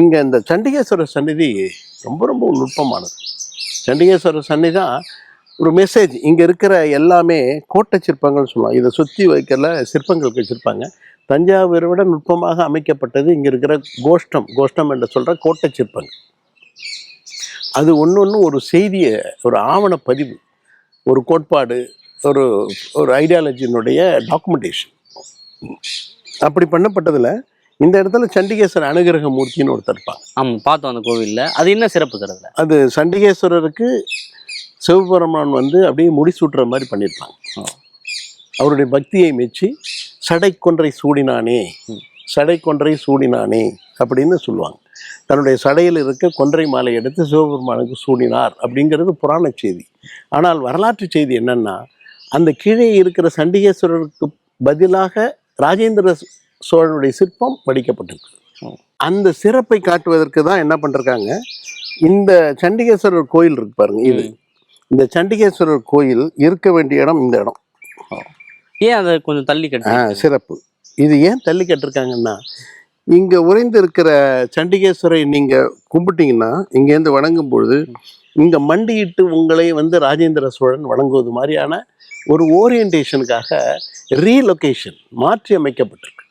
இங்கே இந்த சண்டிகேஸ்வரர் சந்நிதி ரொம்ப ரொம்ப நுட்பமானது. சண்டிகேஸ்வரர் சந்நிதி தான் ஒரு மெசேஜ். இங்கே இருக்கிற எல்லாமே கோட்டை சிற்பங்கள்னு சொல்லலாம். இதை சுற்றி வைக்கல சிற்பங்களுக்கு வச்சுருப்பாங்க. தஞ்சாவூரை விட நுட்பமாக அமைக்கப்பட்டது இங்கே இருக்கிற கோஷ்டம் என்று சொல்கிற கோட்டை சிற்பங்கள். அது ஒன்று ஒரு செய்தியை, ஒரு ஆவண பதிவு, ஒரு கோட்பாடு, ஒரு ஒரு ஐடியாலஜியினுடைய டாக்குமெண்டேஷன். அப்படி பண்ணப்பட்டதில் இந்த இடத்துல சண்டிகேஸ்வரர் அனுகிரக மூர்த்தின்னு ஒருத்தர் இருப்பாங்க. ஆமாம், பார்த்தோம் அந்த கோவிலில். அது என்ன சிறப்பு சார் அதில்? அது சண்டிகேஸ்வரருக்கு சிவபெருமான் அப்படியே முடிசூட்டுற மாதிரி பண்ணியிருப்பாங்க. அவருடைய பக்தியை மெச்சி சடை கொன்றை சூடினானே அப்படின்னு சொல்லுவாங்க. தன்னுடைய சடையில் இருக்க கொன்றை மாலை எடுத்து சிவபெருமானுக்கு சூடினார் அப்படிங்கிறது புராண செய்தி. ஆனால் வரலாற்று செய்தி என்னன்னா, அந்த கீழே இருக்கிற சண்டிகேஸ்வரருக்கு பதிலாக ராஜேந்திர சோழனுடைய சிற்பம் வடிக்கப்பட்டிருக்கு. அந்த சிறப்பை காட்டுவதற்கு தான் என்ன பண்ணிருக்காங்க, இந்த சண்டிகேஸ்வரர் கோயில் இருக்கு பாருங்க. இந்த சண்டிகேஸ்வரர் கோயில் இருக்க வேண்டிய இடம் இந்த இடம். ஏன் அதை கொஞ்சம் தள்ளி கட்ட சிறப்பு. இது ஏன் தள்ளி கட்டிருக்காங்கன்னா, இங்க உறைந்து இருக்கிற சண்டிகேஸ்வரை நீங்க கும்பிட்டீங்கன்னா, இங்கேருந்து வணங்கும் பொழுது இங்க மண்டியிட்டு உங்களை ராஜேந்திர சோழன் வணங்குவது மாதிரியான ஒரு ஓரியன்டேஷனுக்காக ரீலொகேஷன் மாற்றி அமைக்கப்பட்டிருக்கு.